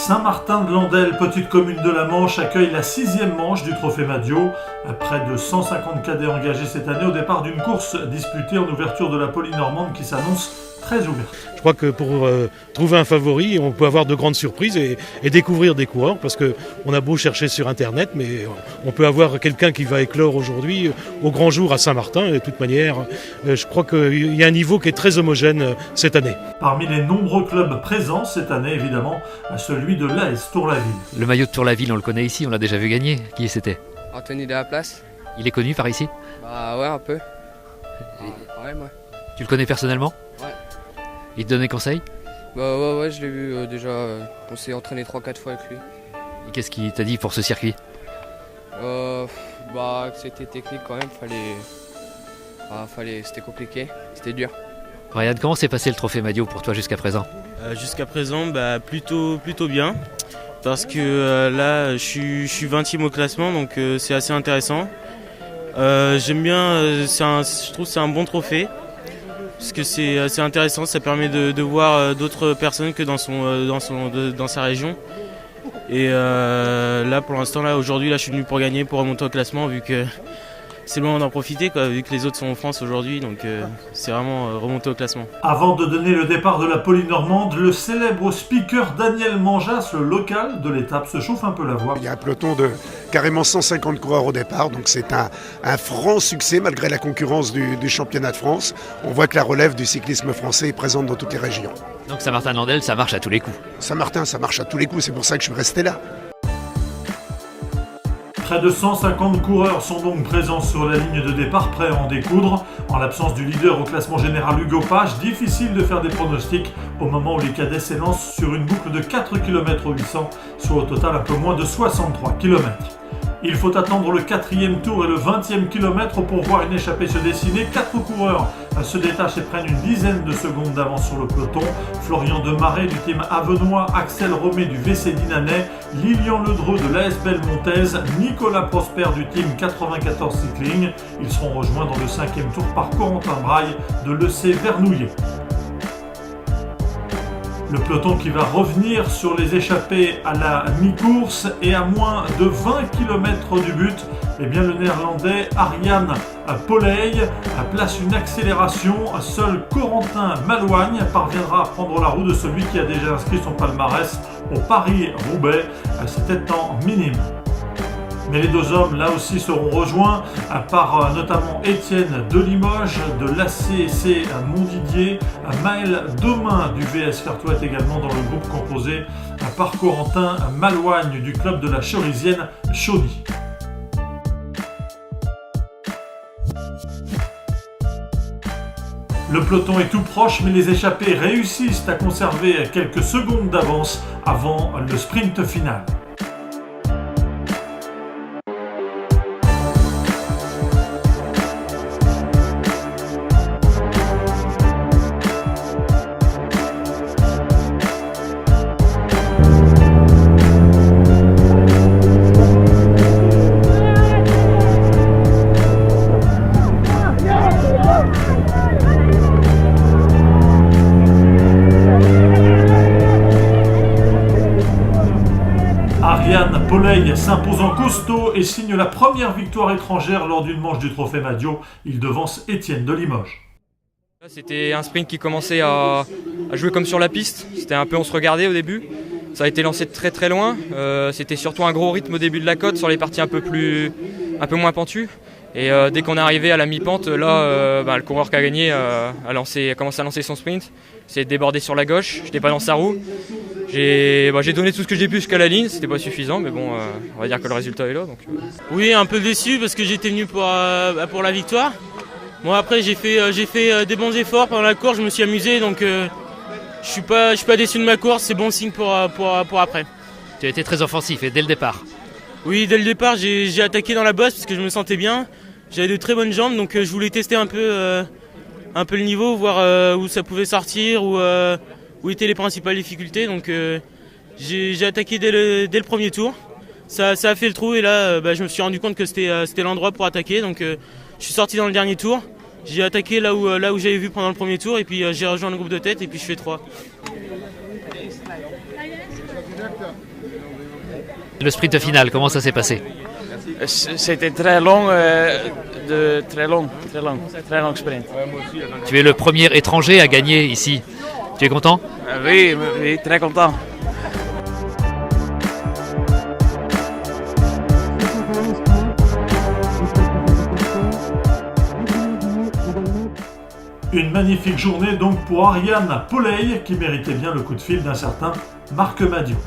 Saint-Martin-de-Landelle, petite commune de la Manche, accueille la 6e manche du Trophée Madio. Près de 150 cadets engagés cette année au départ d'une course disputée en ouverture de la Polynormande qui s'annonce très ouverte. Je crois que pour trouver un favori, on peut avoir de grandes surprises et découvrir des coureurs parce qu'on a beau chercher sur Internet, mais on peut avoir quelqu'un qui va éclore aujourd'hui au grand jour à Saint-Martin. Et de toute manière, je crois qu'il y a un niveau qui est très homogène cette année. Parmi les nombreux clubs présents cette année, évidemment, celui de l'AS Tour-la-Ville. Le maillot de Tour-la-Ville, on le connaît ici, on l'a déjà vu gagner. Qui c'était ? Anthony de la Place. Il est connu par ici ? Bah ouais, un peu. Ouais, moi. Tu le connais personnellement ? Ouais. Il te donnait conseil ? Bah ouais, je l'ai vu déjà. On s'est entraîné 3-4 fois avec lui. Et qu'est-ce qu'il t'a dit pour ce circuit ? Bah c'était technique quand même, c'était compliqué, c'était dur. Ryan, comment s'est passé le Trophée Madio pour toi jusqu'à présent ? Jusqu'à présent, plutôt bien. Parce que là, je suis 20e au classement, donc c'est assez intéressant. J'aime bien, je trouve que c'est un bon trophée. Parce que c'est assez intéressant, ça permet de voir d'autres personnes que dans sa région. Et là, pour l'instant, aujourd'hui, je suis venu pour gagner, pour remonter au classement, vu que c'est le moment d'en profiter, vu que les autres sont en France aujourd'hui, donc c'est vraiment remonter au classement. Avant de donner le départ de la Polynormande, le célèbre speaker Daniel Manjas, le local de l'étape, se chauffe un peu la voix. Il y a un peloton de carrément 150 coureurs au départ, donc c'est un franc succès malgré la concurrence du championnat de France. On voit que la relève du cyclisme français est présente dans toutes les régions. Donc Saint-Martin-de-Landelle, ça marche à tous les coups. Saint-Martin, ça marche à tous les coups, c'est pour ça que je suis resté là. Près de 150 coureurs sont donc présents sur la ligne de départ, prêts à en découdre. En l'absence du leader au classement général Hugo Page, difficile de faire des pronostics au moment où les cadets s'élancent sur une boucle de 4 km 800, soit au total un peu moins de 63 km. Il faut attendre le 4e tour et le 20e kilomètre pour voir une échappée se dessiner. 4 coureurs se détachent et prennent une dizaine de secondes d'avance sur le peloton. Florian Demaret du team Avenois, Axel Romé du VC Dinanais, Lilian Ledreux de l'AS Belmontaise, Nicolas Prosper du team 94 Cycling. Ils seront rejoints dans le 5e tour par Corentin Braille de l'EC Vernouillet. Le peloton qui va revenir sur les échappées à la mi-course et à moins de 20 km du but, eh bien le néerlandais Arjan Poley place une accélération. Seul Corentin Malouagne parviendra à prendre la roue de celui qui a déjà inscrit son palmarès au Paris-Roubaix. C'était en minime. Mais les deux hommes, là aussi, seront rejoints par notamment Étienne de Limoges, de l'ACC Montdidier, Maël Domain du VS Fertouette également dans le groupe composé par Corentin Malouagne du club de la Cherisienne Chauny. Le peloton est tout proche, mais les échappés réussissent à conserver quelques secondes d'avance avant le sprint final. Arjan Poley s'impose en costaud et signe la première victoire étrangère lors d'une manche du Trophée Madio. Il devance Étienne de Limoges. C'était un sprint qui commençait à jouer comme sur la piste. C'était un peu, on se regardait au début. Ça a été lancé de très très loin. C'était surtout un gros rythme au début de la côte sur les parties un peu moins pentues. Et dès qu'on est arrivé à la mi-pente, là, le coureur qui a gagné a commencé à lancer son sprint. C'est débordé sur la gauche. Je n'étais pas dans sa roue. J'ai donné tout ce que j'ai pu jusqu'à la ligne, c'était pas suffisant, mais bon, on va dire que le résultat est là. Donc. Oui, un peu déçu parce que j'étais venu pour la victoire. Bon, après, j'ai fait des bons efforts pendant la course, je me suis amusé, donc je suis pas déçu de ma course, c'est bon signe pour après. Tu as été très offensif et dès le départ. Oui, dès le départ, j'ai attaqué dans la bosse parce que je me sentais bien. J'avais de très bonnes jambes, donc je voulais tester un peu le niveau, voir où ça pouvait sortir, où étaient les principales difficultés. Donc j'ai attaqué dès le premier tour. Ça a fait le trou et là je me suis rendu compte que c'était l'endroit pour attaquer. Donc je suis sorti dans le dernier tour. J'ai attaqué là où j'avais vu pendant le premier tour et puis j'ai rejoint le groupe de tête et puis je fais 3. Le sprint final, comment ça s'est passé? C'était très long, très long sprint. Tu es le premier étranger à gagner ici. Tu es content? Oui, très content. Une magnifique journée donc pour Ariane Poley qui méritait bien le coup de fil d'un certain Marc Madiot.